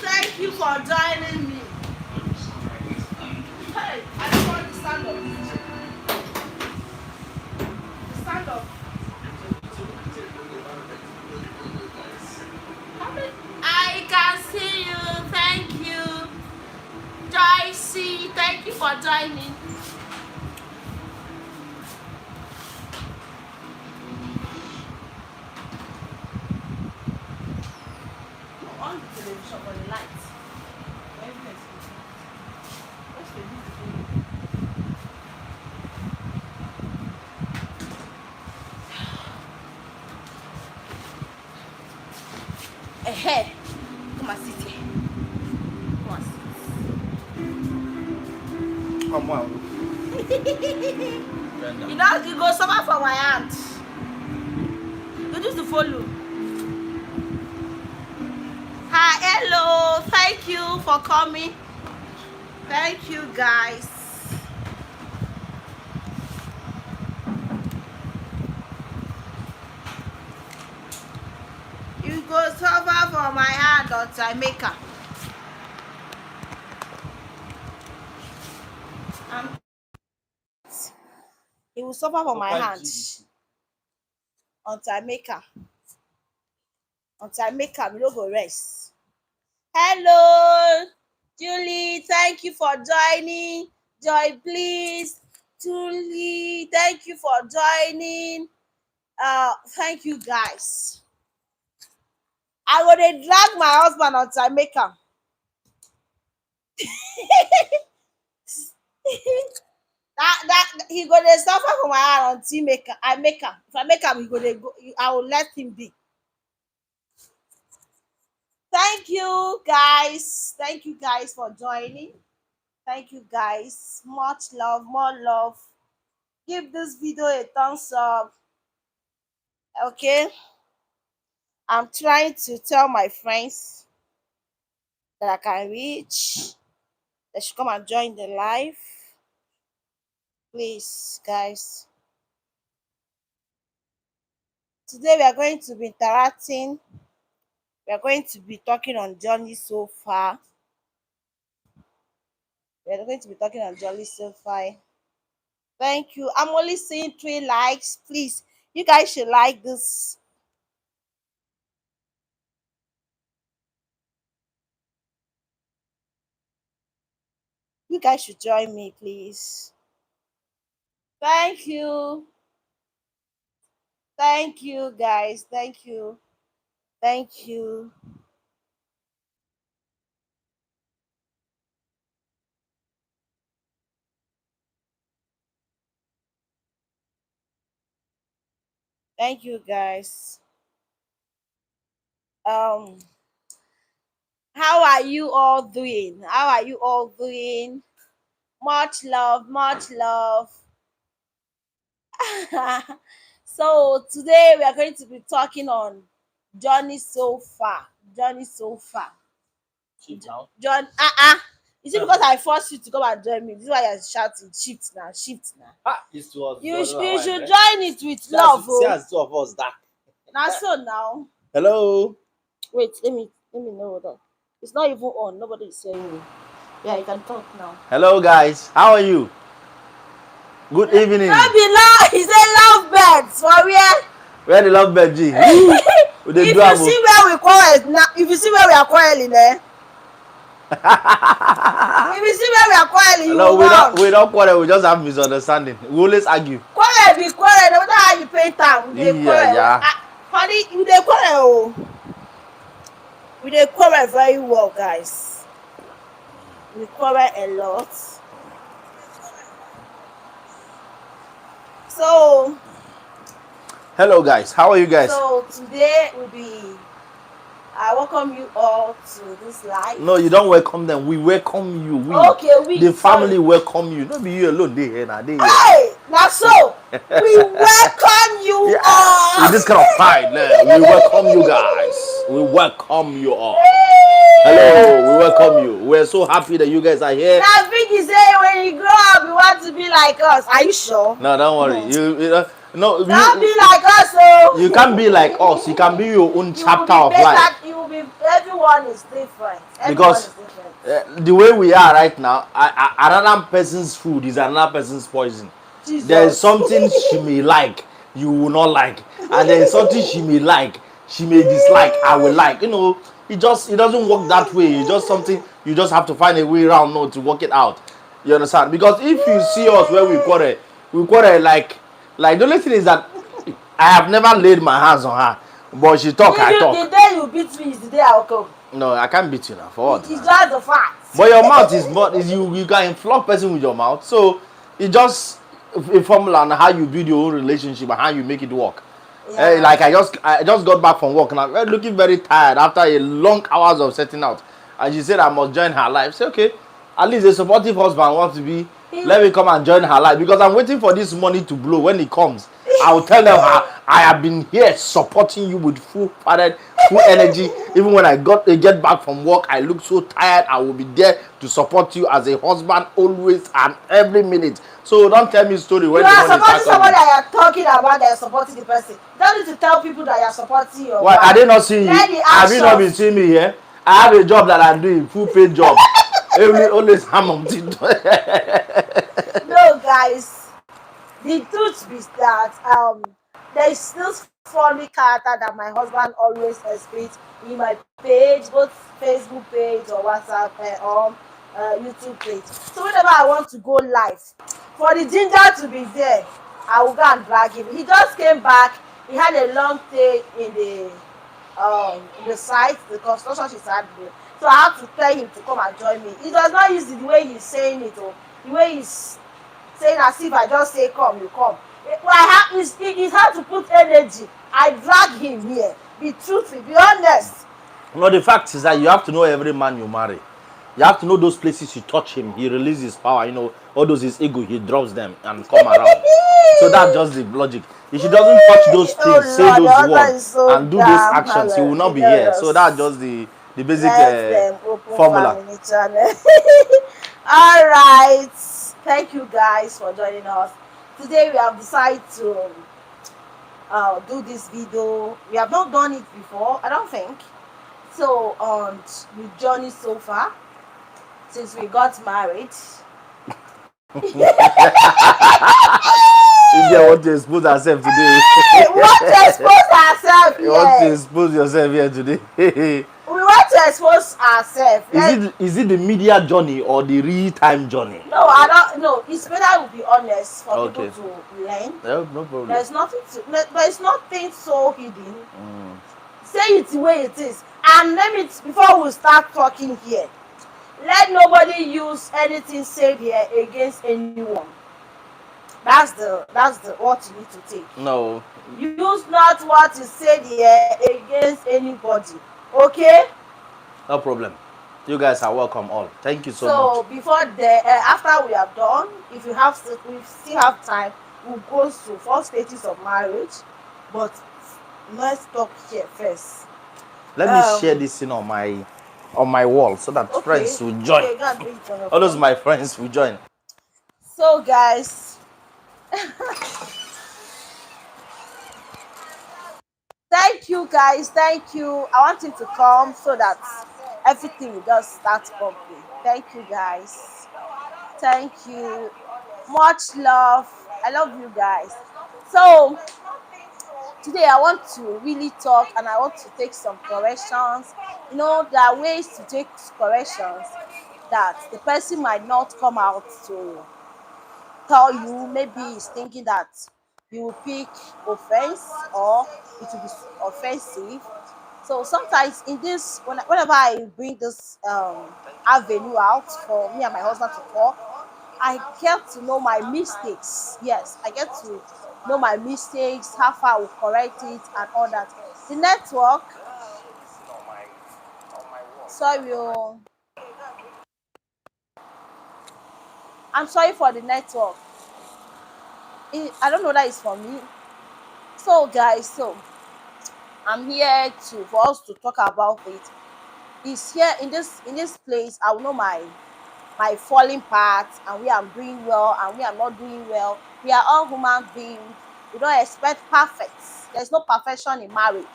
Thank you for joining me. Hey, I don't want to stand up. Stand up. I can see you. Thank you. Joycey, thank you for joining. On the television for the lights. What's the music? Hey, come and sit here. Come and sit. Come on. You go suffer for my hand. You just to follow. Hi, hello. Thank you for coming. Thank you, guys. You go suffer for my hand until I make her. He will suffer for my hand until I make her. Until I make her, we don't go rest. Hello, Julie. Thank you for joining. Joy, please. Julie, thank you for joining. Thank you, guys. I would drag my husband until I make her. that he go to suffer for my hand until I make her. If I make him, he go. I will let him be. Thank you guys. Thank you guys for joining. Thank you guys. Much love, more love. Give this video a thumbs up. Okay. I'm trying to tell my friends that I can reach. They should come and join the live. Please, guys. Today we are going to be interacting. We are going to be talking on Journey so far. We are going to be talking on Journey so far. Thank you. I'm only seeing 3 likes. Please, you guys should like this. You guys should join me, please. Thank you. Thank you, guys. Thank you. Thank you. Thank you, guys. How are you all doing? How are you all doing? Much love, much love. So today we are going to be talking on Journey so far. Journey so far. John, is it because I forced you to come and join me? This is why you're shouting. Shift now, shift now. You should join it with love. See as 2 of us that. Now so now. Hello. Wait, let me know that. It's not even on. Nobody is saying me. Yeah, you can talk now. Hello guys. How are you? Good evening. Don't be loud. He said love birds. For where? Where the love bird G? If you see where we quarrel now, if you see where we are quarreling, if you see where we are quarreling, no, we don't quarrel. We just have misunderstanding. We always argue. Quarrel be quarrel. No matter how you pay time, we dey quarrel. Yeah. Honey, we dey quarrel. We dey quarrel very well, guys. We quarrel a lot. So, hello guys, how are you guys? So today I welcome you all to this live. No, you don't welcome them. We welcome you. The family welcome you. Don't be you alone. They here now. Hey, now so we welcome you all. With this kind of pride, we welcome you guys. We welcome you all. Hello, we welcome you. We're so happy that you guys are here. Now, Vicky say when you grow up, you want to be like us. Are you sure? No, don't worry. No, Don't be like us, so you can't be like us. You can be your own chapter of life. You will be. Everyone is different. Because the way we are right now, another person's food is another person's poison. Jesus. There is something she may like, you will not like, and there is something she may like, she may dislike, I will like. You know, it doesn't work that way. It's just something you just have to find a way around, no, to work it out. You understand? Because if you see us where we quarrel like the only thing is that I have never laid my hands on her, but she talk, I talk. The day you beat me is the day I'll come. No, I can't beat you now. For what? It's just the fact. But your mouth is not. You can flog person with your mouth. So it's just a formula on how you build your own relationship and how you make it work. Yeah. Like I just got back from work and I'm looking very tired after a long hours of setting out. And she said I must join her life. Say okay, at least a supportive husband wants to be. Let me come and join her life because I'm waiting for this money to blow. When it comes, I will tell them I have been here supporting you with full-hearted, full energy. Even when I get back from work, I look so tired. I will be there to support you as a husband always and every minute. So don't tell me a story when you are supporting somebody that you're talking about that you're supporting the person. You don't need to tell people that you're supporting your Why are they not seeing you? Have you not been seeing me here? I have a job that I'm doing, full-paid job. Always ham on No, guys. The truth is that there is this funny character that my husband always exhibits in my page, both Facebook page or WhatsApp or YouTube page. So whenever I want to go live, for the ginger to be there, I will go and drag him. He just came back. He had a long stay in the site, the construction she started doing. So I have to tell him to come and join me. He does not use it the way he's saying it, or the way he's saying as if I just say come, you come. It's hard to put energy. I drag him here. Be truthful, be honest. No, the fact is that you have to know every man you marry. You have to know those places you touch him, he releases his power. You know, all those his ego, he drops them and come around. So that's just the logic. If he doesn't touch those things, say those words, so and do those actions, he will not be here. So that's just the basic formula. All right. Thank you guys for joining us. Today we have decided to do this video. We have not done it before, I don't think. So on the journey so far, since we got married. India want to expose herself today. We want to expose ourselves here. You want to expose yourself here today. We want to expose ourselves. Is it the media journey or the real-time journey? No, I don't know. It's better to be honest for people to learn. No problem. There's nothing so hidden. Say it the way it is. And before we start talking here, let nobody use anything said here against anyone. That's what you need to take. No. Use not what is said here against anybody. Okay? No problem. You guys are welcome all. Thank you so much. So before after we are done, if we still have time, we'll go to 4 stages of marriage. But let's talk here first. Let me share this thing on my wall so that friends will join. All those my friends will join. So guys, thank you guys. Thank you. I want him to come so that everything will just start properly. Thank you guys. Thank you. Much love. I love you guys. So today I want to really talk and I want to take some corrections. You know, there are ways to take corrections that the person might not come out to tell you. Maybe he's thinking that you will pick offense or it will be offensive. So sometimes in this, whenever I bring this avenue out for me and my husband to talk, I get to know my mistakes. Yes, I get to know my mistakes, how far I will correct it and all that. The network, sorry, I'm sorry for the network. I don't know that it's for me. So guys, I'm here to for us to talk about it. Is here in this place I will know my falling parts and where I'm doing well and where I'm not doing well. We are all human beings. We don't expect perfect. There's no perfection in marriage.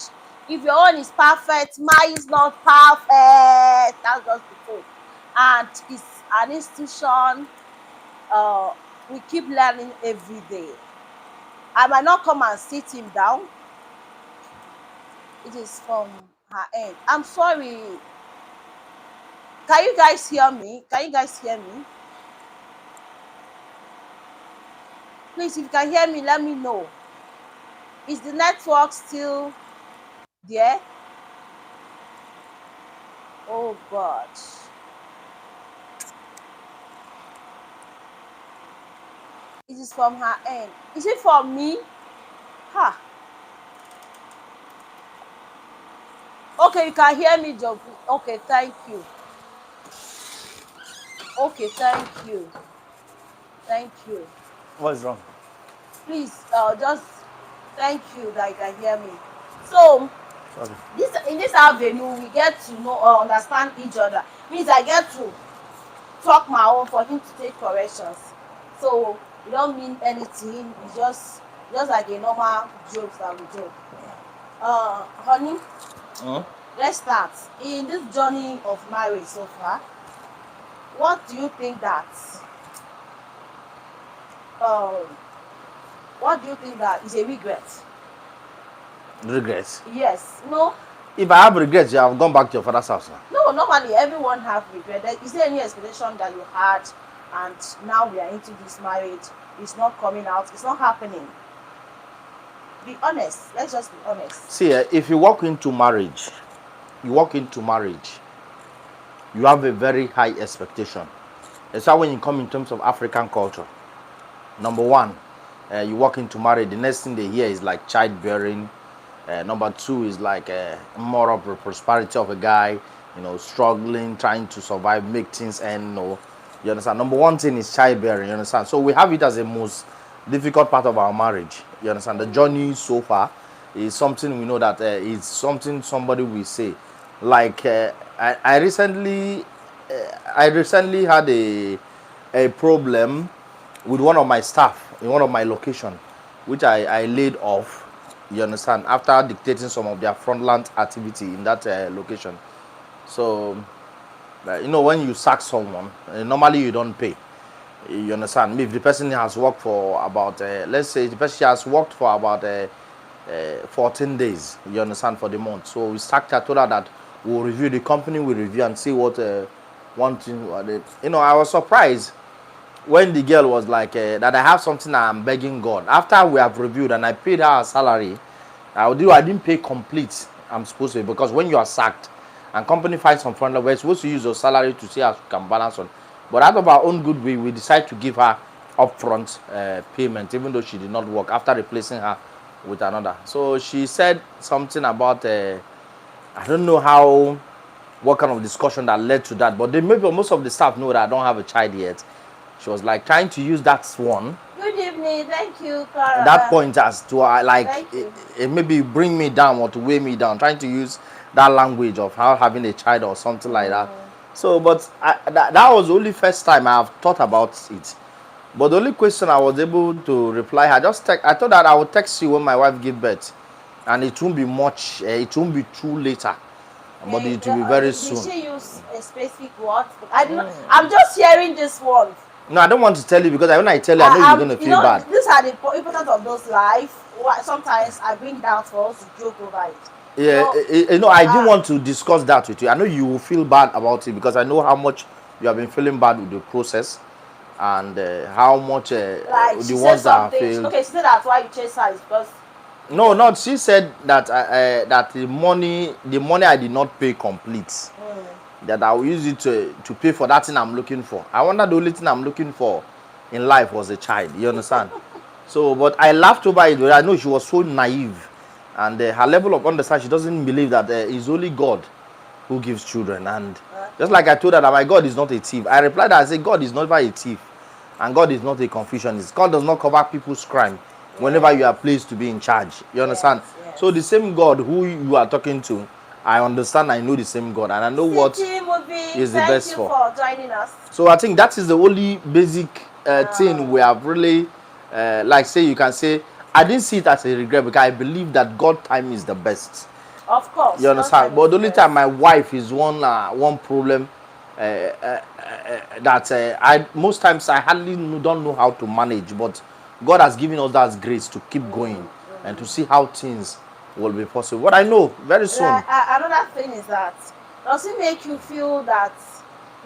If your own is perfect, mine is not perfect. That's just the truth. And it's an institution. Uh, we keep learning every day. I might not come and sit him down. It is from her end. I'm sorry. Can you guys hear me? Can you guys hear me? Please, if you can hear me, let me know. Is the network still there? Oh God. It is from her end. Is it from me? Ha. Okay, you can hear me, Joe. Okay, thank you. Okay, thank you. Thank you. What's wrong? Please, just thank you that you can hear me. So, Sorry. this in this avenue, we get to know or understand each other. Means I get to talk my own for him to take corrections. So we don't mean anything. It's just like a normal jokes that we joke. Honey, let's start. In this journey of marriage so far, what do you think that um what do you think that is a regret? Regrets. Yes. No. If I have regrets, you have gone back to your father's house now. No, normally everyone have regret. Is there any expectation that you had and now we are into this marriage? It's not coming out, it's not happening. Be honest. Let's just be honest. See, if you walk into marriage, you have a very high expectation. It's how when you come in terms of African culture. Number one, you walk into marriage, the next thing they hear is like childbearing. Number two is like more of the prosperity of a guy, struggling, trying to survive, make things end. You understand? Number one thing is childbearing. You understand? So we have it as the most difficult part of our marriage. You understand? The journey so far is something we know that is something somebody will say. Like I recently had a problem with one of my staff in one of my location, which I laid off. You understand? After dictating some of their frontline activity in that location. So, when you sack someone, normally you don't pay. You understand? If the person has worked for about, let's say the person has worked for about 14 days, you understand, for the month. So we sacked her, told her that we'll review, the company will review and see what one thing. I was surprised when the girl was like that I have something I'm begging God. After we have reviewed and I paid her a salary, I didn't pay complete. I'm supposed to, because when you are sacked and company finds some fund, we're supposed to use your salary to see how we can balance on. But out of our own goodwill, we decided to give her upfront payment, even though she did not work, after replacing her with another. So she said something about I don't know what kind of discussion that led to that, but maybe most of the staff know that I don't have a child yet. She was like trying to use that one. Good evening, thank you, Clara. That point as to it maybe bring me down or to weigh me down, trying to use that language of how having a child or something like that. So, but that was the only first time I have thought about it. But the only question I was able to reply, I thought that I would text you when my wife gave birth, and it won't be much. It won't be too later, but it will be very soon. Did she use a specific word? I don't know. I'm just hearing this one. No, I don't want to tell you, because when I tell you, I know you're going to feel bad. These are the importance of those life. Sometimes I bring down for us to joke over it. Yeah, I didn't want to discuss that with you. I know you will feel bad about it, because I know how much you have been feeling bad with the process, and how much the ones that have failed. Okay, she said that's why you chase her is because. No, she said that that the money I did not pay complete. That I will use it to pay for that thing I'm looking for. I wonder the only thing I'm looking for in life was a child. You understand? So, but I laughed over it. But I know she was so naive, and her level of understanding, she doesn't believe that it's only God who gives children. And just like I told her that my God is not a thief, I replied that I said God is not a thief, and God is not a confucianist. God does not cover people's crime whenever you are placed to be in charge. You understand? So the Yes. same God who you are talking to, I understand, I know the same God, and I know what City movie, is the thank best you for. for joining us. So I think that is the only basic thing we Uh, have really, like say you can say, I didn't see it as a regret because I believe that God time is the best. of You course, God understand? time is But the the only time best. my wife is one problem that I most times I hardly don't know how to manage. But God has given us that grace to keep going and to see how things will be possible. But I know very soon. Like, another thing is that, does it make you feel that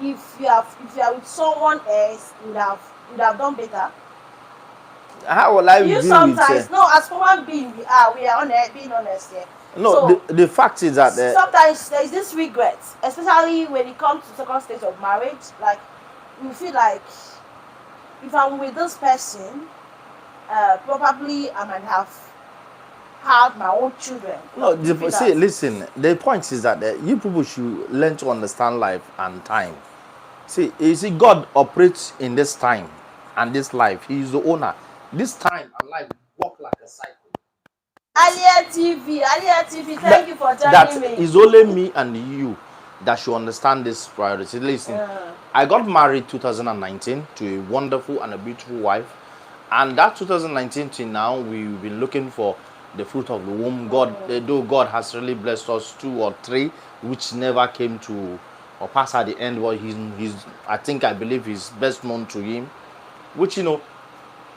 if you are with someone else, you would have done better? How will I Do you be with? sometimes, no, as human being we are honest, being honest here. No, So the fact is that sometimes there is this regret, especially when it comes to second stage of marriage. Like, you feel like, if I'm with this person, probably I might have had my own children. no. Do you feel See, that? listen. The point is that you people should learn to understand life and time. See, you see, God operates in this time and this life. He is the owner. This time and life work like a cycle. Alia TV, That, thank you for that joining me. is only me and you that should understand this priority. Listen, Uh, I got married 2019 to a wonderful and a beautiful wife, and that 2019 till now we've been looking for the fruit of the womb. God, though God has really blessed us two or three, which never came to or pass at the end. But he's I believe he's best known to him, which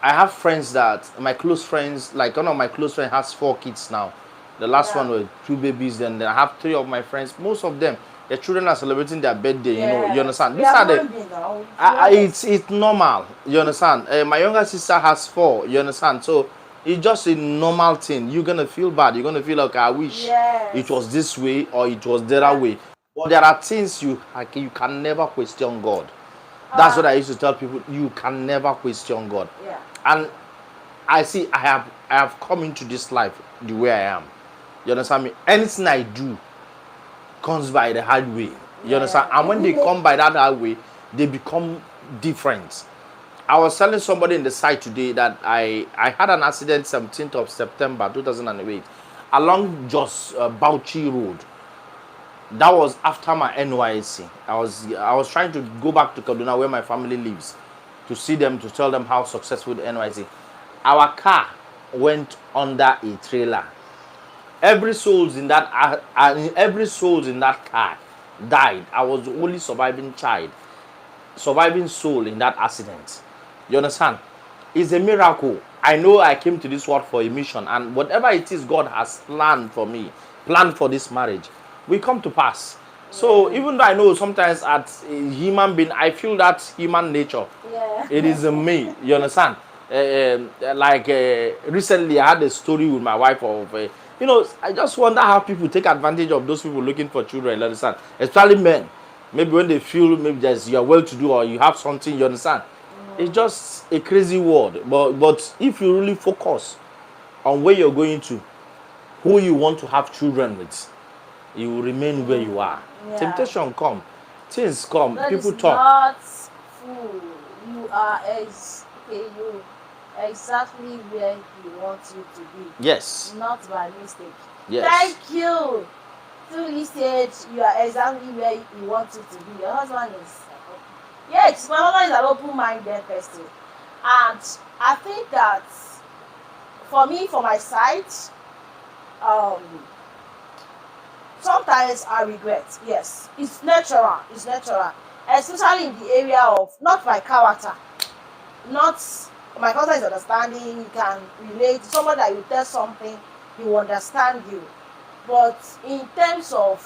I have friends that my close friends, like one of my close friends has 4 kids now. The last one yeah. was 2 babies. Then I have 3 of my friends. Most of them, their children are celebrating their birthday. You Yes, understand? we These are are the, human beings now. To be it's honest. normal. You understand? My younger sister has 4. You understand? So it's just a normal thing. You're gonna feel bad. You're gonna feel like I wish it Yes. was this way or it was the other Yeah. way. But there are things you can never question God. That's Uh, what I used to tell people. You can never question God. yeah. And I have come into this life the way I am. You understand me? Anything I do comes by the hard way. You understand? Yeah. And when they come by that hard way, they become different. I was telling somebody in the site today that I had an accident 17th of September 2008 along just Bauchi Road. That was after my NYSC. I was trying to go back to Kaduna where my family lives to see them, to tell them how successful the NYSC. Our car went under a trailer. Every souls in that car died. I was the only surviving child, surviving soul in that accident. You understand? It's a miracle. I know I came to this world for a mission, and whatever it is God has planned for me, planned for this marriage, will come to pass. So Yeah. even though I know sometimes as a human being, I feel that human nature. Yeah. It is me. You understand? Recently, I had a story with my wife of, I just wonder how people take advantage of those people looking for children. You understand? Especially men. Maybe when they feel maybe you are well to do or you have something. You understand? It's just a crazy world. But if you really focus on where you're going to, who you want to have children with, you will remain where you are. Yeah. Temptation come, things come, That is people talk. not fool. You are okay. You exactly where he wants you to be, Yes, not by mistake. yes. Thank you. Through this stage, you are exactly where he wants you to be. Your husband is. Yes, my husband is an open-minded person, and I think that for me, for my side, um, sometimes I regret. Yes, it's natural. It's natural, especially in the area of not my character, not my character is understanding. You can relate. Someone that you tell something, he will understand you. But in terms of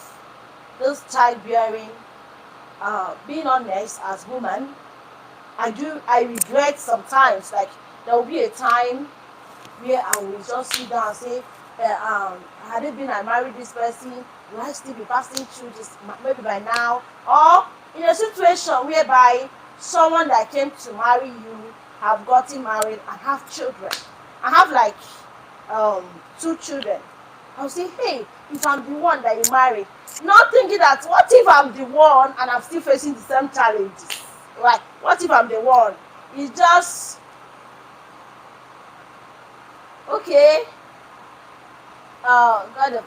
this childbearing, being honest as woman, I regret sometimes. Like, there will be a time where I will just sit down and say, had it been I married this person, will I still be passing through this maybe by now? Or in a situation whereby someone that came to marry you have gotten married and have children. I have like 2 children. I'll say, hey, if I'm the one that you married, not thinking that what if I'm the one and I'm still facing the same challenges? Like, what if I'm the one? It's just okay.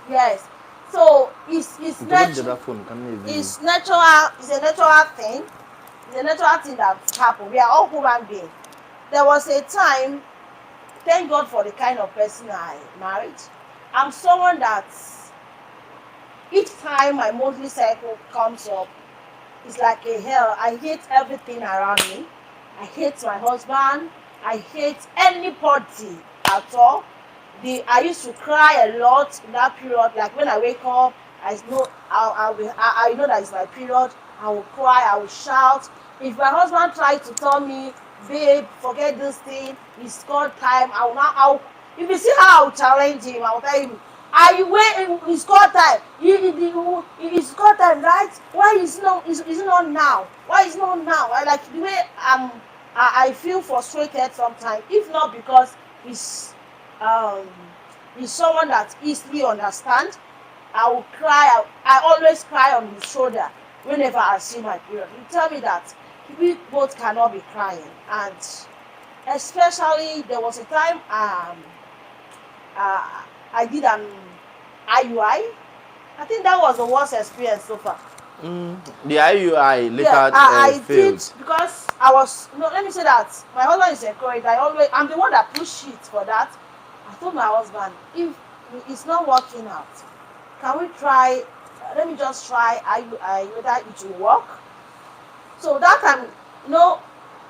Yes. So Into what the other phone? Can you even? it's natural. It's a natural thing. It's a natural thing that happen. We are all human beings. There was a time. Thank God for the kind of person I married. I'm someone that each time my monthly cycle comes up, it's like a hell. I hate everything around me. I hate my husband. I hate anybody at all. I used to cry a lot in that period. Like when I wake up, I know that it's my period. I will cry. I will shout. If my husband tries to tell me, babe, forget this thing. It's called time. I will not. If you see how I will challenge him, I will tell him, are you waiting? It's called time. It's called time, right? Why is it not now? Why is it not now? I like the way I feel frustrated sometimes. If not because he's um he's someone that easily understand. I will cry. I always cry on his shoulder whenever I see my period. He tell me that we both cannot be crying, and especially there was a time I did an IUI. I think that was the worst experience so far. The IUI later Yeah, I did failed. because I was no. Let me say that my husband is encouraged. I'm the one that push it for that. I told my husband, if it's not working out, can we try? Let me just try IUI whether it will work. So that time, you know,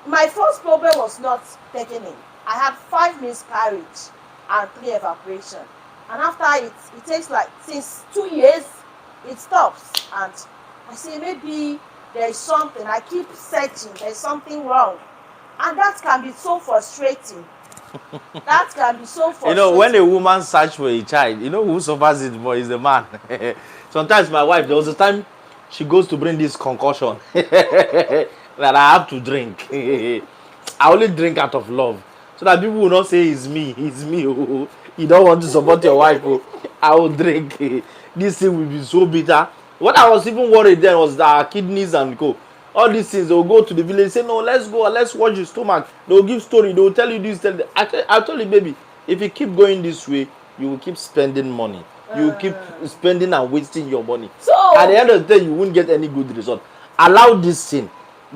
my first problem was not taking in. I had 5 miscarriage and 3 evacuation, and after it takes like since 2 years, it stops. And I say maybe there is something. I keep searching. There's something wrong, and that can be so frustrating. That can be so You know, when frustrating. a woman search for a child, you know who suffers it more is the man. Sometimes my wife, there was a time she goes to bring this concussion that I have to drink. I only drink out of love. So that people will not say it's me, it's me. Oh, you don't want to support your wife. Oh, I will drink. This thing will be so bitter. What I was even worried then was that our kidneys and co. All these things, they'll go to the village, say, no, let's go, let's watch your stomach. They'll give story, they'll tell you this, tell you that. I told you, baby, if you keep going this way, you will keep spending money. You will keep spending and wasting your money. At the So end of the day, you won't get any good result. Allow this thing.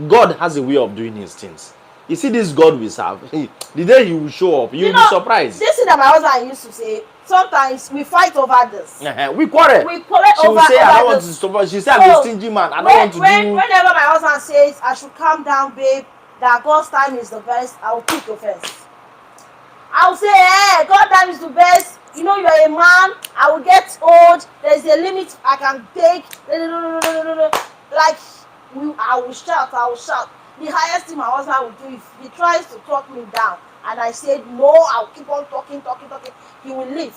God has a way of doing his things. You see this God we serve, the day he will show up, you you will be know, surprised. this thing that my husband used to say. Sometimes we fight over this. We quarrel. We quarrel She will say, I don't over want to this. stop. She say, I'm a So stingy man. I don't want to do. whenever my husband says I should calm down, babe, that God's time is the best, I will pick offense. I will say, hey, God's time is the best. You know, you are a man. I will get old. There is a limit I can take. Like, I will shout. I will shout. The highest thing my husband will do if he tries to talk me down, and I said no, I'll keep on talking. He will leave.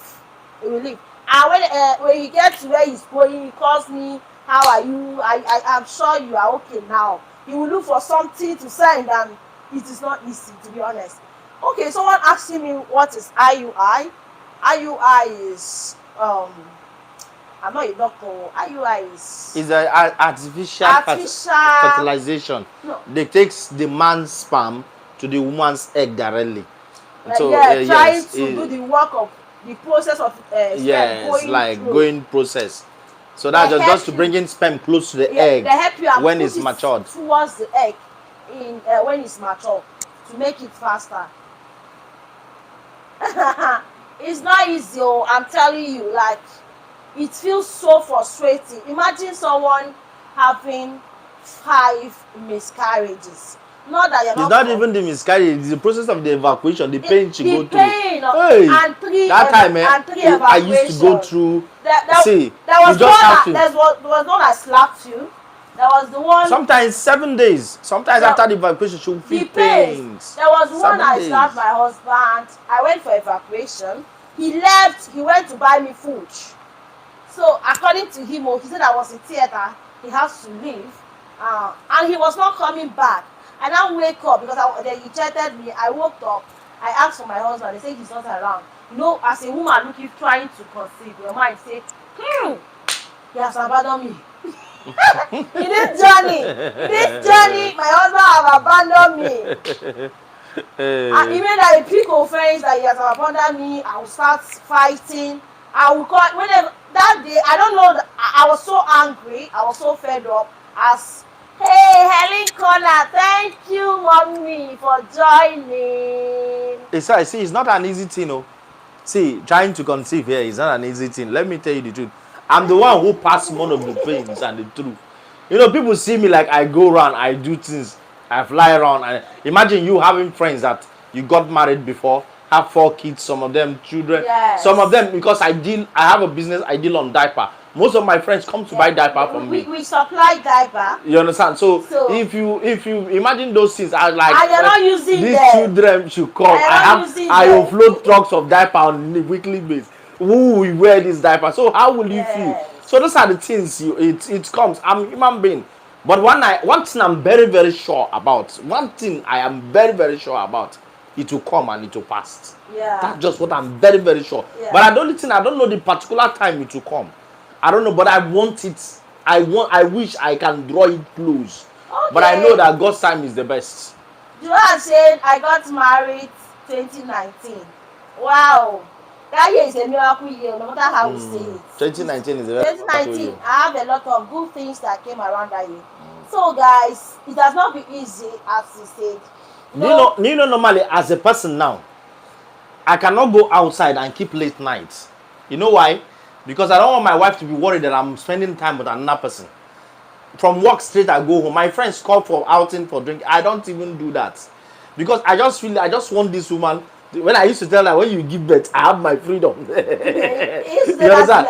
He will leave. And when he gets to where he's going, he calls me. How are you? I'm sure you are okay now. He will look for something to send, and it is not easy, to be honest. Okay, someone asking me what is IUI. IUI is I'm not a doctor. IUI is Is a artificial artificial. fertilization. No, They takes the man's sperm to the woman's egg directly. So yeah, trying yes, to do the work of the process of sperm yes, going like through. going process. So They that's just help to you. bring in sperm close to the Yeah, egg they help you and when put it's it matured. towards the egg in when it's mature to make it faster. It's not easy. Oh, I'm telling you, like it feels so frustrating. Imagine someone having 5 miscarriages. Not that you're It's not not even the miscarriage, it's the process of the evacuation, the pain she the go through. pain Hey, and that time three I used to go evacuation. through. There, See, there you was just one have that to. there was one that slapped you. There was the one Sometimes 7 days. Sometimes the, after the evacuation, she will feel the pains. pains. There was one 7 I slapped days. my husband. I went for evacuation. He left. He went to buy me food. So according to him, he said I was in theater. He has to leave, and he was not coming back. I now wake up because they ejected me. I woke up. I asked for my husband. They say he's not around. You know, as a woman looking trying to conceive, your mind say, he has abandoned me. In this journey, my husband have abandoned me. Eh, Even that a pick offense that he has abandoned me, I will start fighting. I will call whenever that day. I don't know. I was so angry. I was so fed up. As hey, Helen Connor, thank you, mommy, for joining. See, it's not an easy thing, oh. See, trying to conceive here is not an easy thing. Let me tell you the truth. I'm the one who passed one of the pains and the truth. You know, people see me like I go around, I do things, I fly around. And imagine you having friends that you got married before, have 4 kids, some of them children, Yes. some of them because I have a business, I deal on diaper. Most of my friends come to buy diaper from me. We supply diaper. You understand? So if you imagine those things, I like and you're not using these them. children should come. I offload trucks of diaper on a weekly basis. Who will wear this diaper? So how will you feel? So those are the things it comes. I'm a human being. But one thing I'm very, very sure about, one thing I am very, very sure about, it will come and it will pass. Yeah. That's just what I'm very, very sure. Yeah. But I don't know the particular time it will come. I don't know, but I want it. I wish I can draw it close. Okay. But I know that God's time is the best. You know I said I got married 2019. Wow. That year is a miracle year, no matter how we say it. 2019 is a very 2019, I have a lot of good things that came around that year. So guys, it has not been easy as you said. You know, normally as a person now, I cannot go outside and keep late nights. You know why? Because I don't want my wife to be worried that I'm spending time with another person. From work straight, I go home. My friends call for outing, for drink. I don't even do that. Because I just want this woman. When I used to tell her, when you give birth, I have my freedom. You understand?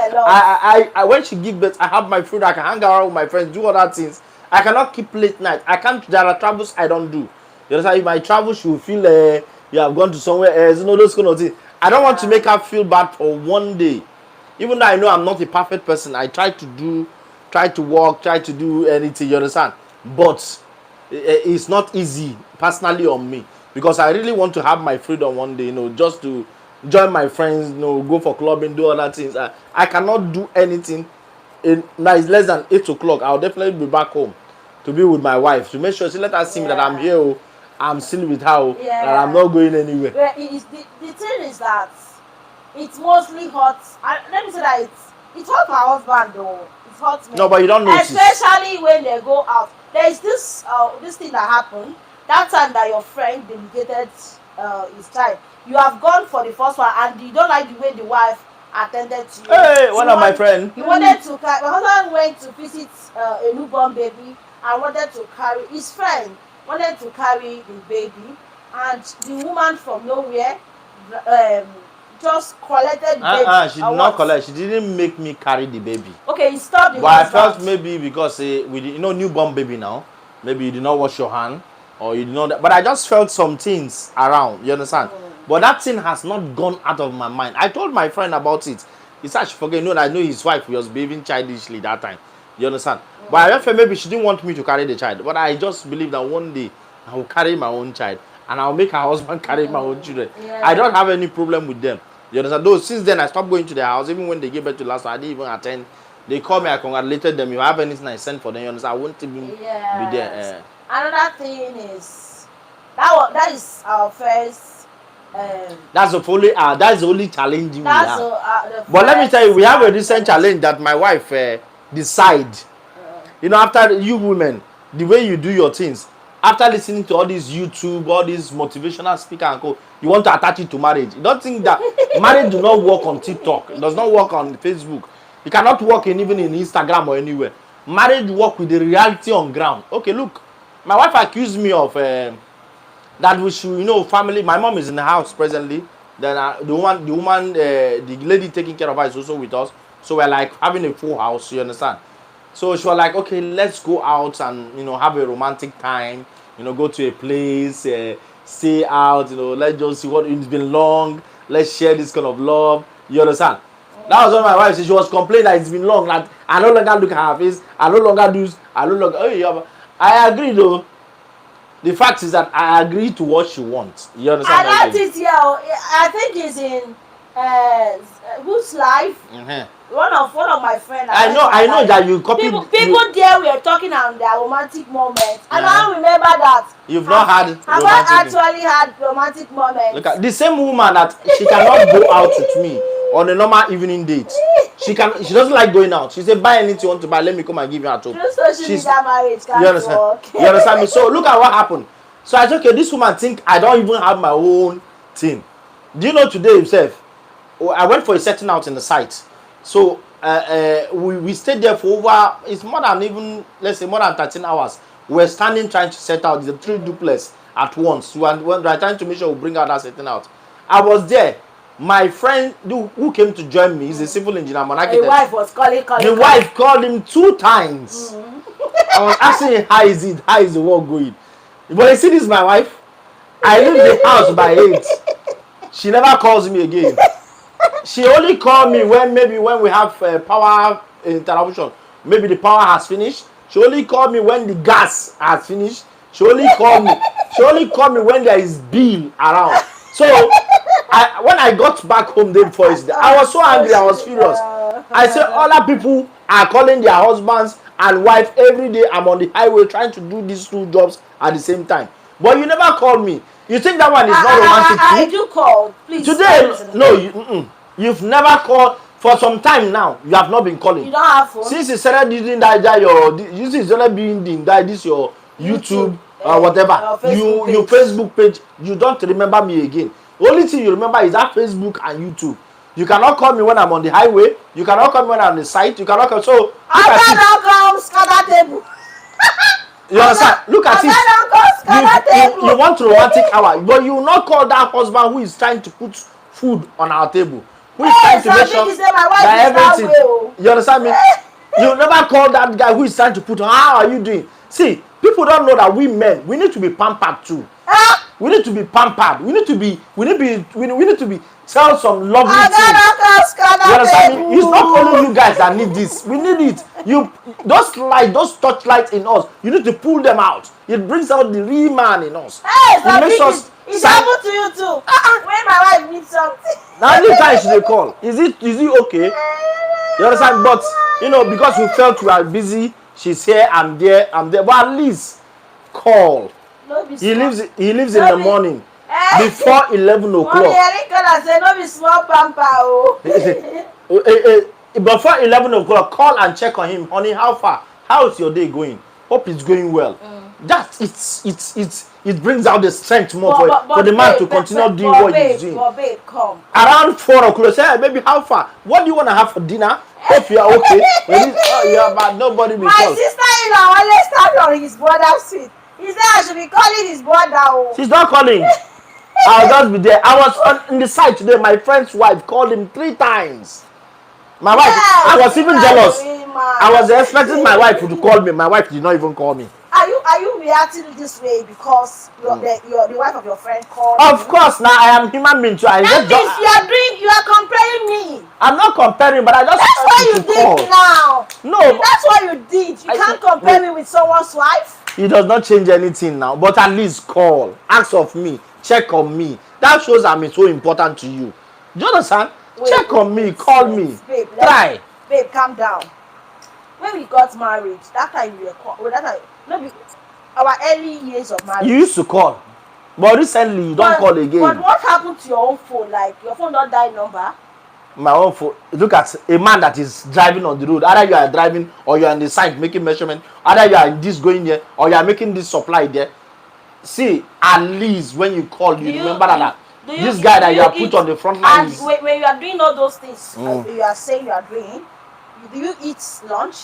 When she give birth, I have my freedom. I can hang around with my friends, do other things. I cannot keep late night. I can't. There are travels I don't do. You understand? If my travel, she will feel you have gone to somewhere else. You know, those kind of things. I don't want to make her feel bad for one day. Even though I know I'm not a perfect person, I try to walk, try to do anything, you understand? But it's not easy personally on me because I really want to have my freedom one day, you know, just to join my friends, you know, go for clubbing, do other things. I cannot do anything. Now it's less than 8 o'clock. I'll definitely be back home to be with my wife to make sure she let her see me that I'm here. Oh, I'm still with her. Oh, that I'm not going anywhere. Well, the thing is that it's mostly hot. Let me say that it's hot for my husband though. It's hot me. No, but you don't notice. Especially when they go out. There is this thing that happened. That time that your friend delegated his child. You have gone for the first one and you don't like the way the wife attended to you. Hey, one of my friends. He wanted to carry. My husband went to visit a newborn baby and wanted to carry his friend wanted to carry the baby, and the woman from nowhere just collected the baby. She did not collect. She didn't make me carry the baby. Okay, he stopped the But I felt maybe because with newborn baby now, maybe you did not wash your hand or you did not. But I just felt some things around. You understand? But that thing has not gone out of my mind. I told my friend about it. He said she forget. You know, I know his wife was behaving childishly that time. You understand? But I felt maybe she didn't want me to carry the child. But I just believe that one day I will carry my own child and I'll make her husband carry my own children. Yeah. I don't have any problem with them. You understand? Though since then I stopped going to their house. Even when they gave birth to last one, I didn't even attend. They called me, I congratulated them. If I have anything I sent for them, you understand? I won't even be there. Another thing is that is our first. That's the only challenge we have. But let me tell you, we have a recent challenge that my wife decide. You know, after you women, the way you do your things, after listening to all these YouTube, all these motivational speaker and co, you want to attach it to marriage. You don't think that marriage do not work on TikTok. It does not work on Facebook. It cannot work even in Instagram or anywhere. Marriage work with the reality on ground. Okay, look, my wife accused me of that we should, family. My mom is in the house presently. Then the lady taking care of her is also with us. So we're like having a full house. You understand? So she was like, okay, let's go out and have a romantic time. Go to a place, stay out. Let's just see what it's been long. Let's share this kind of love. You understand? That was what my wife said. She was complaining that it's been long. That I no longer look at her face. I no longer do. I agree though. The fact is that I agree to what she wants. You understand? And that is, I think it's in whose life? Mhm. One of my friends. I know that you copied. People there were talking on their romantic moments, and I Uh-huh. don't remember that. You've not had Have romantic. I actually had romantic moments? Look at the same woman that she cannot go out with me on a normal evening date. She doesn't like going out. She said, buy anything you want to buy, let me come and give you at home. Just so she She's, that marriage can't you understand? work. You understand me? So look at what happened. So I said, okay, this woman think I don't even have my own thing. Do you know today himself? I went for a setting out in the site. So we stayed there for over, it's more than even, let's say more than 13 hours. We were standing trying to set out the 3 duplex at once. We were trying to make sure we bring out that setting out. I was there. My friend who came to join me is a civil engineer, an architect. The wife was calling. The wife called him 2 times. I was asking him, how is it? How is the work going? But you see, this is my wife. I leave the house by 8. She never calls me again. She only called me when we have power interruption. Maybe the power has finished. She only called me when the gas has finished. She only called me. She only called me when there is bill around. So when I got back home day before yesterday, I was so angry. I was furious. I said other people are calling their husbands and wife every day. I'm on the highway trying to do these 2 jobs at the same time. But you never called me. You think that one is not romantic too? I do call. Please. Today, no, you've never called for some time now. You have not been calling. You don't have phone. Since you started using that you started being that this your YouTube or whatever. Your Facebook page. You don't remember me again. The only thing you remember is that Facebook and YouTube. You cannot call me when I'm on the highway. You cannot call me when I'm on the site. You cannot call. So I cannot come scatter table. You understand? Look at it. You want romantic hour, but you will not call that husband who is trying to put food on our table. Who is trying to make sure that everything. You understand me? You never call that guy who is trying to put. How are you doing? See, people don't know that we men, we need to be pampered too. We need to be pampered. We need to be tell some lovely things. You understand me? It's not only you guys that need this. We need it. Those touchlights in us, you need to pull them out. It brings out the real man in us. It makes us. It's happened to you too. When my wife needs something. Now every time she call, is it okay? You understand? But because we felt we are busy, she's here, I'm there. But at least call. He lives in the morning. Before 11 o'clock. Before 11 o'clock, call and check on him. Honey, how far? How is your day going? Hope it's going well. That it brings out the strength more for the man to continue doing what he's doing. Babe, come. Around 4 o'clock, say, hey, baby, how far? What do you want to have for dinner? Hope you are okay. But nobody will call. My sister-in-law always stand on his brother's feet. He said I should be calling his brother. She's not calling. I'll just be there. I was on the site today. My friend's wife called him 3 times. My wife, I was even jealous. I was expecting my wife to call me. My wife did not even call me. Are you reacting this way because the wife of your friend called? Of course, now I am human being too. That means you are comparing me. I'm not comparing, but I just. That's what you did now. No, that's what you did. You can't compare me with someone's wife. It does not change anything now, but at least call, ask of me, check on me. That shows I'm so important to you. Do you understand? Check on me, call me, babe, try. Babe, calm down. When we got married, that time you were our early years of marriage. You used to call, but recently you don't call again. But what happened to your own phone? Like your phone don't die number? My own phone. Look at a man that is driving on the road. Either you are driving or you are on the side making measurement. Either you are this going there or you are making this supply there. See, at least when you call, you remember that this guy that you have put on the front line. And when you are doing all those things, you are saying you are doing, do you eat lunch?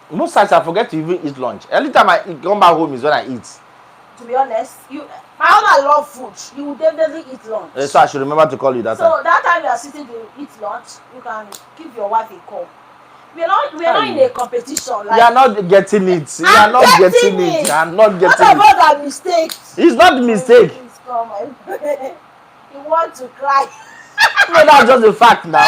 Most times I forget to even eat lunch. Every time I come back home is when I eat. To be honest, my husband love food. You will definitely eat lunch. So I should remember to call you that time. So that time you are sitting to eat lunch, you can give your wife a call. We are not in a competition. Like, you are not getting it. You are not getting it. You are not getting it. What about that mistake? It's not a mistake. Please come. You want to cry. No, that's just a fact now.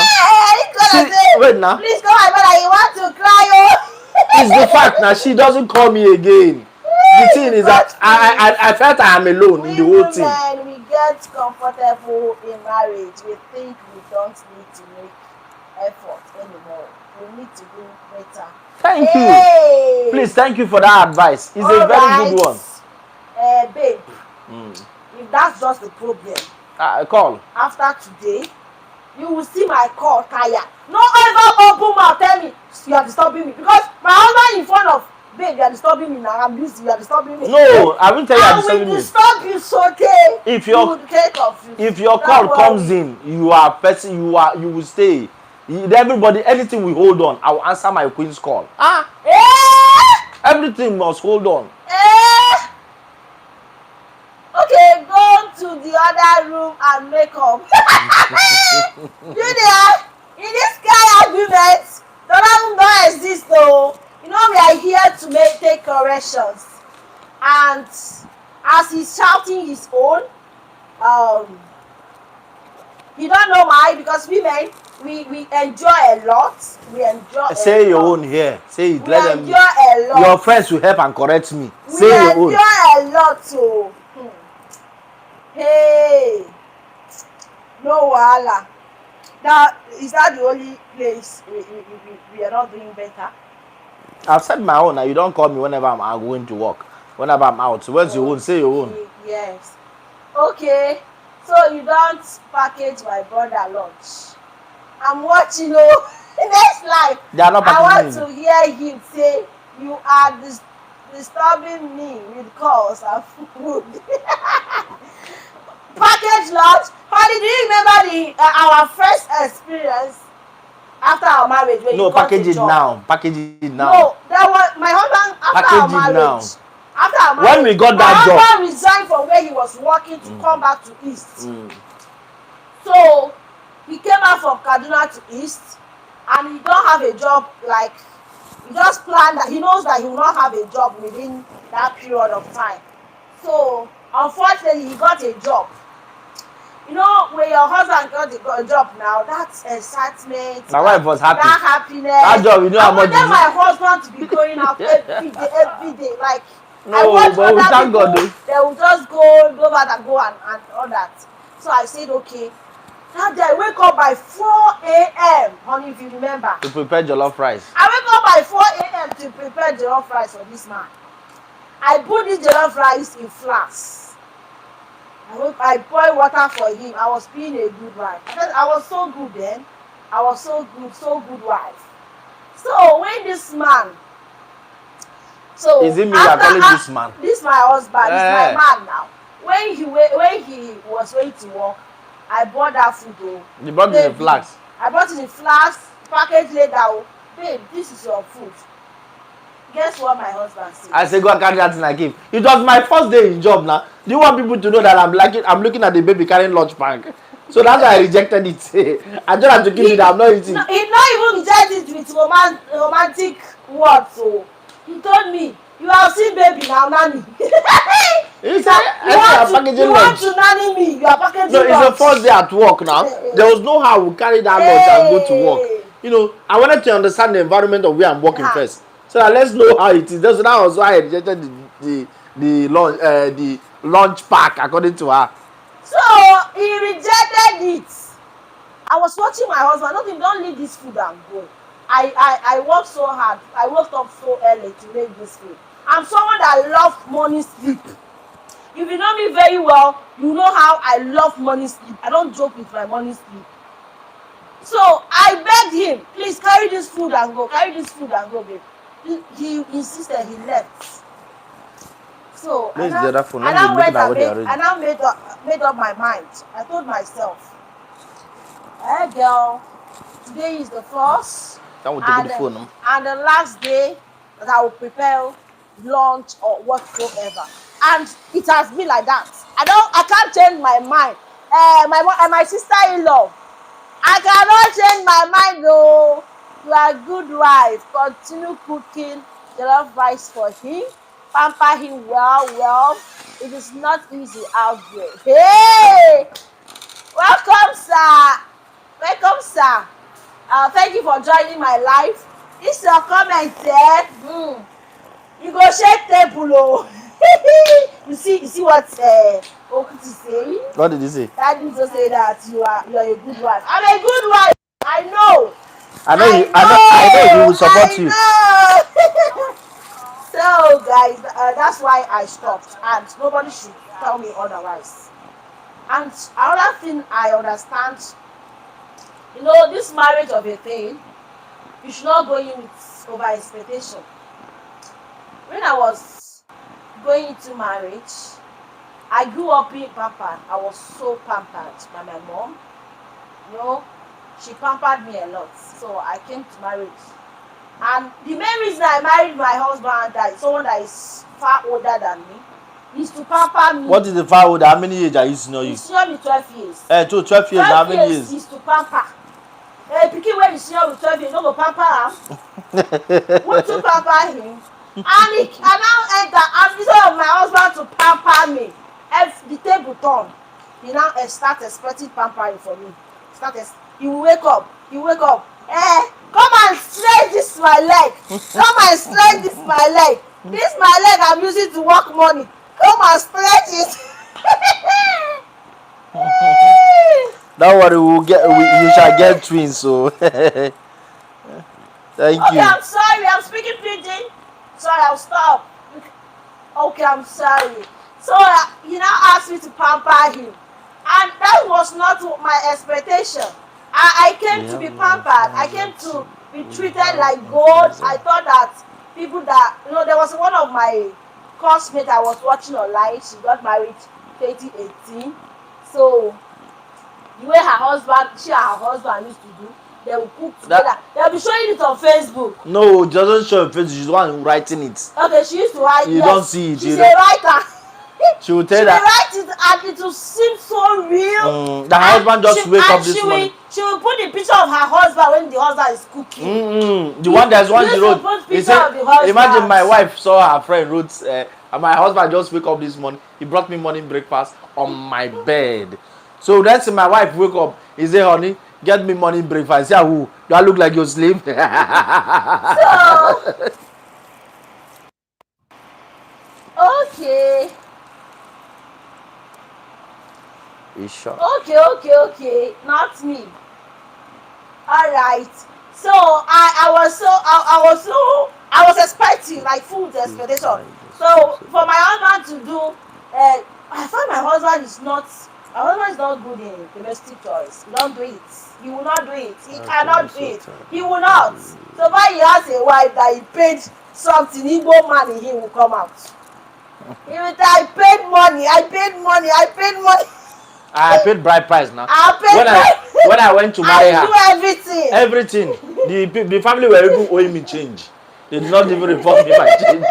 Wait now. Please come, my brother. You want to cry, oh? It's the fact now. She doesn't call me again. The thing is that I felt I am alone in the whole thing. We get comfortable in marriage, we think we don't need to make effort anymore. We need to do better. Thank you. Hey! Please, thank you for that advice. It's a very good one. Babe, if that's just the problem, Call. after today, you will see my call tire. No ever open mouth tell me you are disturbing me, because my husband in front of babe, you are disturbing me now. I'm busy, you are disturbing me. No, I won't tell you I I'm will disturbing you. disturb you, so okay. If you would get confused. If your Don't call worry. comes in, you will stay. Everybody, anything we hold on, I will answer my queen's call. Everything must hold on. Okay, go to the other room and make up. You there? In this kind of argument, the other don't exist though. You know we are here to take corrections. And as he's shouting his own, you don't know why, because women, we enjoy a lot. We enjoy. Say your own here. Say it. We enjoy a lot. Your friends will help and correct me. Say your own. We enjoy a lot too. Hey, no wahala. Is that the only place we are not doing better? I've said my own. Now you don't call me whenever I'm going to work. Whenever I'm out. So where's your own? Say your own. Yes. Okay. So you don't package my brother lunch. I'm watching next life. They are not I packaging. want to hear him say you are disturbing me with calls and food. Package lunch. Honey, do you remember our first experience after our marriage when no, you got package a it job? now. Package it now. No, that was my husband after package our marriage. Now. After our marriage, when we got that job, my husband resigned from where he was working to come back to East. So he came out from Kaduna to East, and he don't have a job. Like, he just planned that he knows that he will not have a job within that period of time. So unfortunately, he got a job. You know, when your husband got a job now, that's excitement. My wife was happy. That happiness. That job, you know how much. I wanted my husband to be going out every day. Like, no, I watch but we other thank people, God. they will just go back and go and all that. So I said, okay. That day I wake up by 4 a.m. Honey, if you remember. To prepare jollof rice. I wake up by 4 a.m. to prepare jollof rice for this man. I put this jollof rice in flasks. I boil water for him. I was being a good wife. I was so good then. I was so good wife. So when this man, is it me you are calling this man? This my husband. This my man now. When he was going to work, I bought that food. You bought it in flask. I bought it in flask, packaged later. Babe, this is your food. Guess what my husband said? I said, go and carry that thing I gave. It was my first day in job now. Do you want people to know that I'm looking at the baby carrying lunch bag? So that's why I rejected it. I just had to give it. I'm not eating. No, he not even rejected it with romantic words. So he told me, you have seen baby now, nanny. He said, you want to nanny me? You are packaging lunch. No, it's the first day at work now. There was no how we carry that lunch and go to work. You know, I wanted to understand the environment of where I'm working first. So that let's know how it is. That was why I rejected the lunch pack according to her. So he rejected it. I was watching my husband. Don't leave this food and go. I worked so hard. I woke up so early to make this food. I'm someone that loves morning sleep. If you know me very well, you know how I love morning sleep. I don't joke with my morning sleep. So I begged him, please carry this food and go. Carry this food and go, babe. He insisted. He left. So I now made up my mind. I told myself, hey girl, today is the first and the last day that I will prepare lunch or whatsoever. And it has been like that. I can't change my mind. My sister-in-law, I cannot change my mind though. You are a good wife. Continue cooking jollof rice for him. Pamper him well. It is not easy out there. Hey! Welcome, sir. Welcome, sir. Thank you for joining my life. This is your comment there. You go shake table. You see what Okuti is saying? What did he say? That means to say that you're a good wife. I'm a good wife. I know. I know he will support you. I know. So guys, that's why I stopped, and nobody should tell me otherwise. And another thing I understand, this marriage of a thing, you should not go in with over expectation. When I was going into marriage, I grew up being pampered. I was so pampered by my mom. She pampered me a lot. So I came to marriage. And the main reason I married my husband, that someone that is far older than me, is to pamper me. What is the far older? How many years are you senior you? He's senior me 12 years. 12 years, how many years? Is to pamper. Pikin when he's senior with 12 years, you no go pamper him. Want to pamper him? And he can now enter, and instead of my husband to pamper me, if the table turn, he now start expecting pampering from me. He will wake up. Come and stretch this my leg. Come and stretch this my leg. This my leg I'm using to work money. Come and stretch it. Don't worry, you shall get twins. So thank you. I'm sorry. I'm speaking pidgin. Sorry, I'll stop. Okay, I'm sorry. So he now asked me to pamper him, and that was not my expectation. I came to be pampered. I came to be treated like gold. I thought that people that, there was one of my classmates I was watching online. She got married 2018. So the way she and her husband used to do, they will cook together. They'll be showing it on Facebook. No, it doesn't show on Facebook. She's the one writing it. Okay, she used to write. You don't see it. She's a writer. She will tell that. She will write it, and it will seem so real. The husband just wake up this morning. She will put the picture of her husband when the husband is cooking. The one she wrote. He said, imagine my wife saw her friend wrote, and my husband just wake up this morning. He brought me morning breakfast on my bed. So that's my wife wake up. He say, honey, get me morning breakfast. Yeah, who? Do I look like your slave? Okay. You sure? Okay. Not me. All right. So I was expecting like full expectation. So for my husband to do, I find my husband is not good in domestic chores. He don't do it. He will not do it. He cannot do it. He will not. So far he has a wife that he paid something, Igbo man in him will come out. He will say, I paid money. I paid bride price now. When I went to marry her, do everything. The family were even owing me change. They did not even report me my change.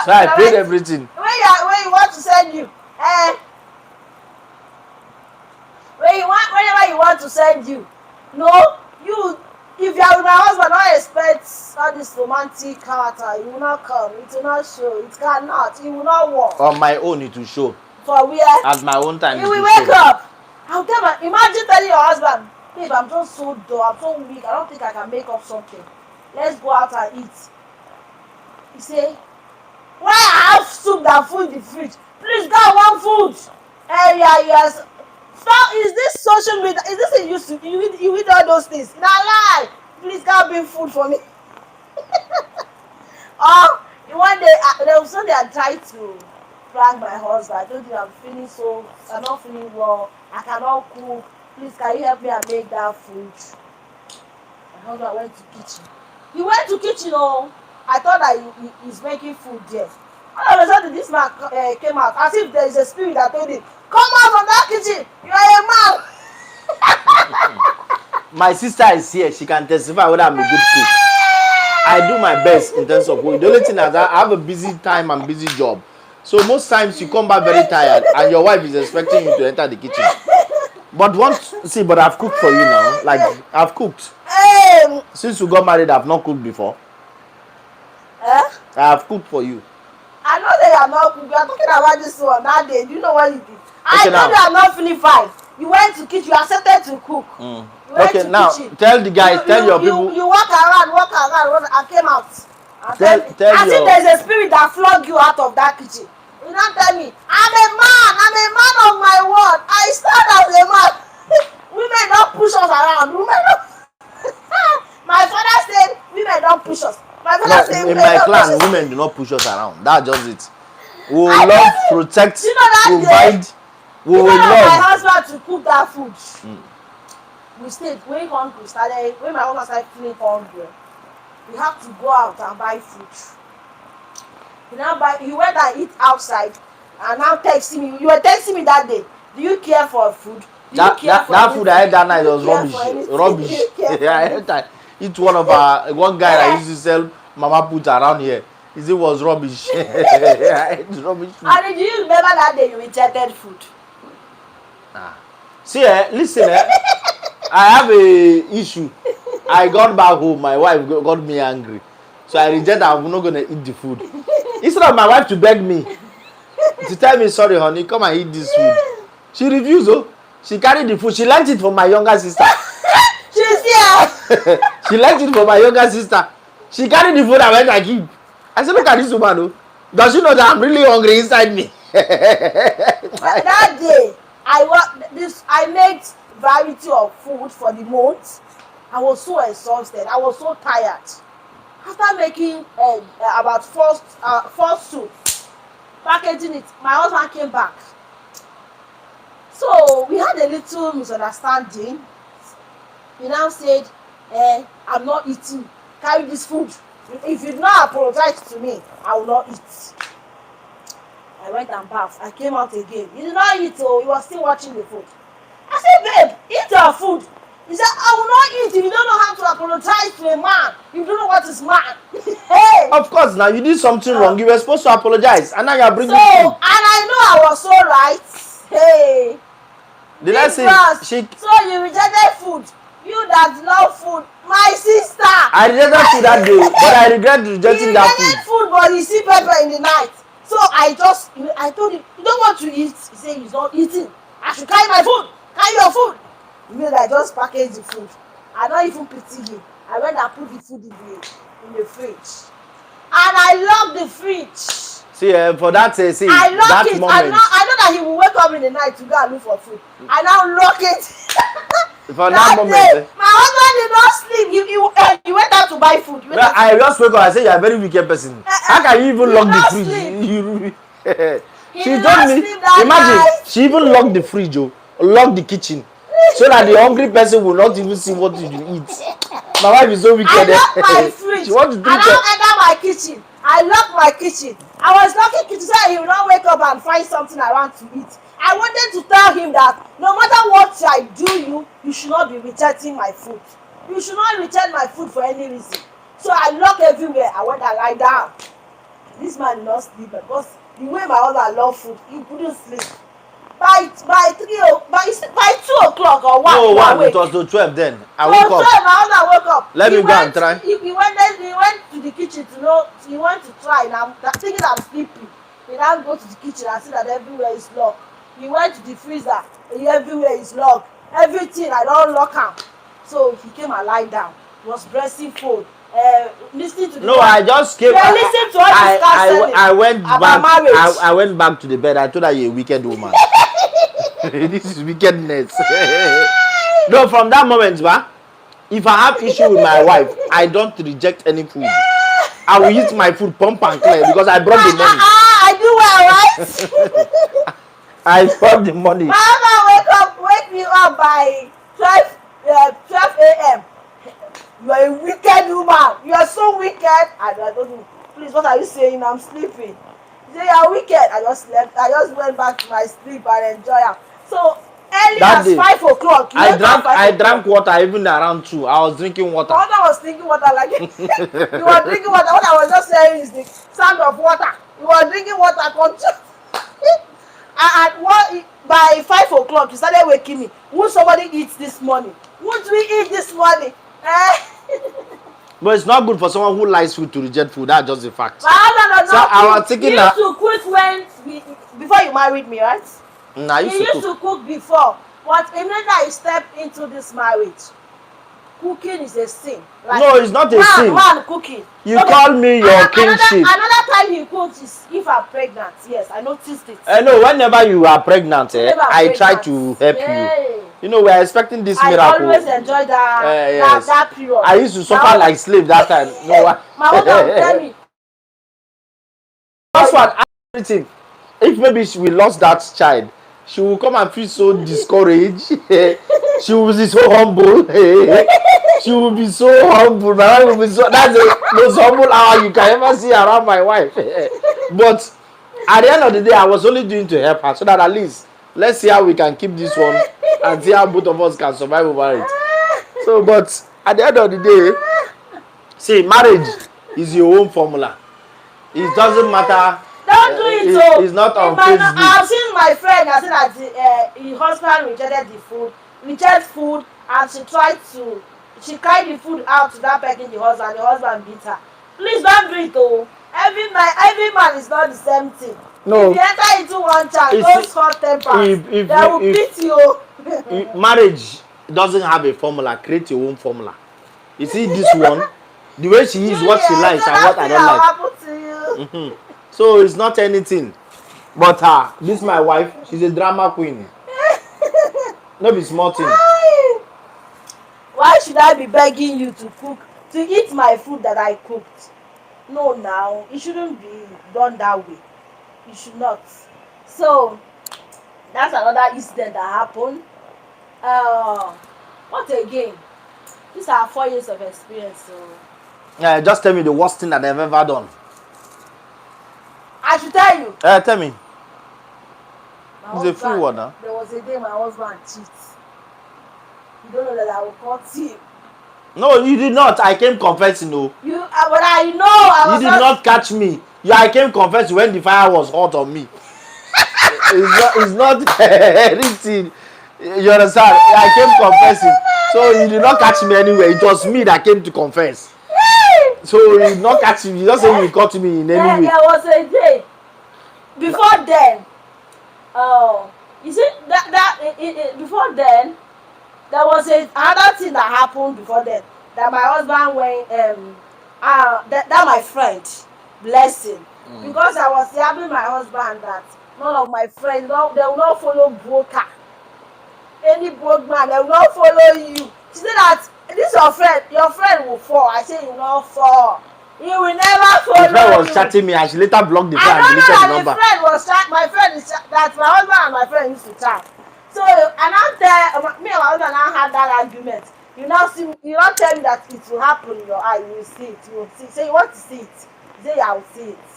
So I paid everything. When you want to send you, whenever you want to send you, if you are with my husband, don't expect all this romantic character. It will not come. It will not show. It cannot. It will not work. On my own, it will show. For where? At my own time. You will wake up. Imagine telling your husband, babe, I'm just so dull. I'm so weak. I don't think I can make up something. Let's go out and eat. You say, why I have soup that full in the fridge? Please go one food. Yes. Stop. Is this social media? Is this you eat all those things? Nah, lie. Please go bring food for me. One day, there was something I tried to prank my husband. I told him I'm not feeling well. I cannot cook. Please, can you help me and make that food? My husband went to kitchen. He went to kitchen. I thought that he's making food there. All of a sudden, this man came out as if there is a spirit that told him, come out from that kitchen. You are a man. My sister is here. She can testify whether I'm a good cook. I do my best in terms of cooking. The only thing is that I have a busy time and busy job. So most times you come back very tired and your wife is expecting you to enter the kitchen. But I've cooked for you now. Like, I've cooked. Since you got married, I've not cooked before. I have cooked for you. I know that you are not cooking. You are talking about this one that day. Do you know what you did? I told you I'm not feeling fine. You went to kitchen. You accepted to cook. Okay, now tell the guys, tell your people. You walk around, and came out. Tell as if there's a spirit that flogged you out of that kitchen. You don't tell me, I'm a man of my word. I stand as a man. Women don't push us around. Women don't. My father said, women don't push us. My No, father said, in women my don't push clan, us. women do not push us around. That's just it. We will I love, tell you, protect, you know that day, provide. We in will order for my love. husband to cook that food, we stayed when hungry started. When my husband started feeling hungry, we have to go out and buy food. He went and eat outside, and now texting me. You were texting me that day. Do you care for food? Do you That, care that, for that food I anything? ate that Do night you was care for rubbish. anything? Do Rubbish. you care for I anything? ate that. Eat one guy that used to sell mama put around here. He said it was rubbish. I ate rubbish food. And do you remember that day you rejected food? See, listen, I have a issue. I got back home, my wife got me angry. So I rejected, I'm not gonna eat the food. Instead of my wife to beg me, to tell me, sorry honey, come and eat this food. She refused, oh. She carried the food. She lent it for my younger sister. She's here. She lent it for my younger sister. She carried the food and went and keep. I said, look at this woman, oh. Does she know that I'm really hungry inside me? That day, I made variety of food for the month. I was so exhausted. I was so tired. After making about four soup, packaging it, my husband came back. So we had a little misunderstanding. He now said, I'm not eating. Carry this food. If you do not apologize to me, I will not eat. I went and bathed. I came out again. He did not eat, oh, he was still watching the food. I said, babe, eat your food. He said, I will not eat if you don't know how to apologize to a man. You don't know what is man. Hey! Of course, now you did something wrong. You were supposed to apologize. And now you are bringing So, food. and I know I was so right. Hey! Did I Big say bros. she? So you rejected food. You that love food. My sister. I rejected food that day, but I regret He rejecting that rejected food. food, but he see pepper in the night. So I told him, you don't want to eat. He said he's not eating. I should carry my food. Carry your food. He mean I just package the food. I don't even pity him. I went and put the food in the fridge. And I locked the fridge. See, for that, see, I lock that it. moment. I know that he will wake up in the night to go and look for food. I now lock it. For that That moment, day, my husband did not sleep. He went out to buy food. well, I just wake up and say you are a very wicked person. How can you even he lock the not fridge? sleep. He She did told not me, sleep that imagine, night. she even locked the fridge, oh, locked the kitchen, so that the hungry person will not even see what you eat. My wife is so wicked. I locked my fridge. She wants to And drink I it. enter my kitchen. I locked my kitchen. I was locking kitchen so that he will not wake up and find something around to eat. I wanted to tell him that no matter what I do, you should not be rejecting my food. You should not reject my food for any reason. So I lock everywhere. I went and lie down. This man did not sleep because the way my husband love food, he couldn't sleep. By 2 o'clock or 1, No, he one, awake. it was to 12 then. I So woke up. my husband woke up. Let me go and try. He went to the kitchen to know. He went to try, and I'm thinking I'm sleeping. He now go to the kitchen and see that everywhere is locked. He went to the freezer. Everywhere is locked. Everything I don't lock am. So he came and lie down. He was pressing phone. Listening to the No, I just came. Yeah, listen to all this counseling I went about back. marriage. I went back to the bed. I told her you're a wicked woman. This is wickedness. No, from that moment, if I have issue with my wife, I don't reject any food. I will eat my food pump and clear because I brought the money. I do well, right? I brought the money. My husband wake me up by 12 a.m. You are a wicked woman. You are so wicked. I told him, please, what are you saying? I'm sleeping. He said, you are wicked. I just slept. I just went back to my sleep and enjoy it. So early That as day, 5 o'clock. I drank water even around 2. I was drinking water. My husband was drinking water like you were drinking water. What I was just saying is the sound of water. You were drinking water. And by 5 o'clock, you started waking me. Won't somebody eat this morning? Won't we eat this morning? But it's not good for someone who likes food to reject food. That's just a fact. My husband does So not I cook. was thinking He that- used to cook before you married me, right? I He used to used cook. to cook before, but immediately I stepped into this marriage, cooking is a sin. Like, No, it's not a sin. Man cooking. You call me your kingship. Another time he cooks is if I'm pregnant, yes, I noticed it. No, whenever you are pregnant, Whenever I'm I try pregnant, to help you. hey, You know, we are expecting this I miracle. always enjoy Yes. that period. I used to My suffer husband, like slave that time. No, my husband will tell me, that's what everything. If maybe we lost that child, she will come and feel so discouraged. She will be so humble. She will be so humble. My wife will be so. That's the most humble hour you can ever see around my wife. But at the end of the day, I was only doing to help her so that at least let's see how we can keep this one and see how both of us can survive over it. So, but at the end of the day, see, marriage is your own formula. It doesn't matter. don't do it. So It's not on I've Facebook. seen my friend. I said that the husband rejected the food, and she carried the food out to that begging the husband beat her. Please don't do it. Oh, every man is not the same thing. No. If you enter into one child, It's- those hot tempers, if they will beat you. marriage doesn't have a formula, create your own formula. You see this one, the way she is, what she Julia, likes so and that what I thing don't will like. happen to you. So it's not anything. But this my wife, she's a drama queen. No be small thing. Why should I be begging you to eat my food that I cooked? No, now it shouldn't be done that way. It should not. So that's another incident that happened. What again? These are 4 years of experience. So Just tell me the worst thing that I've ever done. I should tell you. Tell me. My It's a free husband, one, huh? there was a day my husband cheats. You don't know that I will caught him. No, you did not. I came confessing. No, But I know I you was did not catch me. I came confessing when the fire was hot on me. It's not anything. You understand? I came confessing. So you did not catch me anyway. It was me that came to confess. So you did not catch me. You just say you caught me in any way. There was a day. Before then, you see before then, there was another thing that happened before then. That my husband went, that my friend, blessing, because I was telling my husband that none of my friends, they will not follow broker. Any broke man, they will not follow you. She said that this your friend will fall. I said he will not fall. He will never follow you. The friend was chatting me and she later blocked the friend and deleted the number. My friend is that my husband and my friend used to chat. So and after me and my husband now had that argument. You now tell me that it will happen in your eye. You will see it. You will see. Say you want to see it. Say I will see it.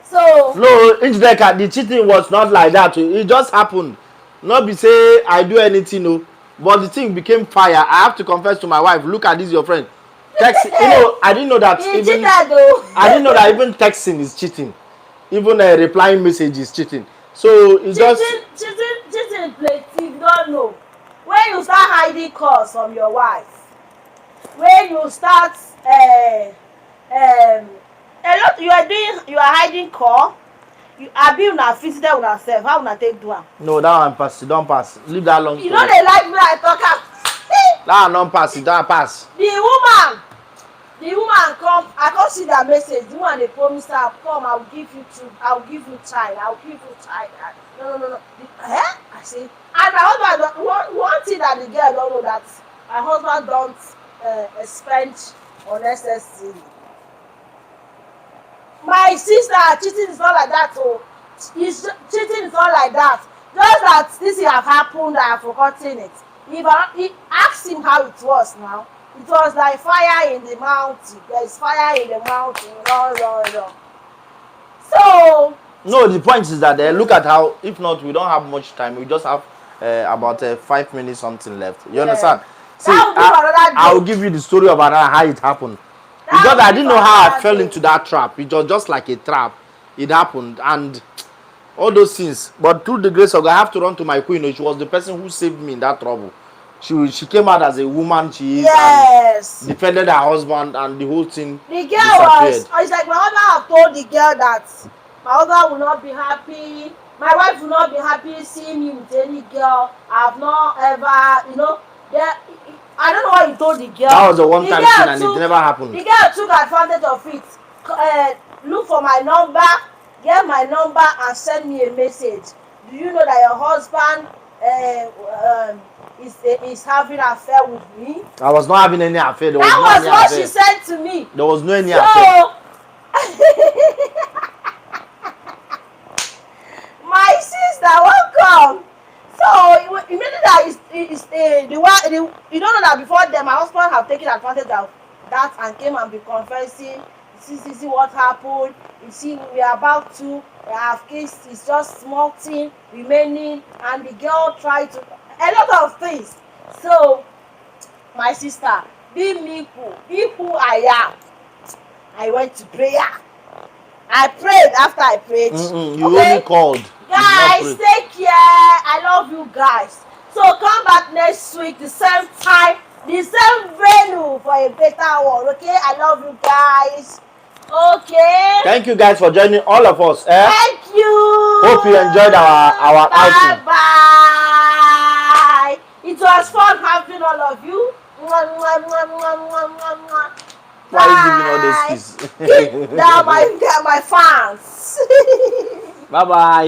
So no, Njideka, the cheating was not like that. It just happened. Not be say I do anything, no. But the thing became fire. I have to confess to my wife. Look at this, your friend. Text, I didn't know that he even. cheated though. I didn't know that even texting is cheating. Even replying message is cheating. So it's cheating plenty. You don't know. When you start hiding calls from your wife, when you start a lot you are hiding call, you are being una visited with herself. How una take do am? No, that one pass. Don't pass. Leave that long. You know they like me I talk am. That one don't pass. It don't pass. The woman come, I come see that message. The woman dey promise her, come, I will give you child. No. I say, and my husband one thing that the girl don't know that my husband don't spend unnecessarily. My sister, cheating is not like that. So cheating is not like that. Just that this thing have happened, I have forgotten it. If I ask him how it was now, it was like fire in the mountain. There is fire in the mountain. No. So no, the point is that look at how, if not, we don't have much time. We just have about 5 minutes something left. You understand? See, I will give you the story of how it happened. Because I didn't know how I fell into that trap. It was just like a trap. It happened and all those things. But through the grace of God, I have to run to my queen. She was the person who saved me in that trouble. She came out as a woman she is and defended her husband and the whole thing. The girl it's like my husband have told the girl that my husband will not be happy. My wife will not be happy seeing me with any girl. I have not ever, I don't know what he told the girl. That was a one-time thing and it never happened. The girl took advantage of it. look for my number, get my number and send me a message. Do you know that your husband is having an affair with me? I was not having any affair. There was That no was any what affair. she said to me. There was no any affair. So my sister, welcome. So immediately that is the one you don't know that before then my husband have taken advantage of that and came and be confessing. See what happened. You see, we are about to have kids. It's just small thing remaining, and the girl tried to a lot of things. So my sister, be who I am. I went to prayer. I prayed after I prayed. You only called. You did not Guys, pray. take care. I love you guys. So come back next week, the same time, the same venue for a better one. Okay? I love you guys. Okay. Thank you guys for joining all of us. Thank you. Hope you enjoyed our outing. Bye. It was fun having all of you. Mwah, mwah, mwah, mwah, mwah, mwah, mwah. Why are you giving all those Bye. kisses? They are my fans. Bye bye.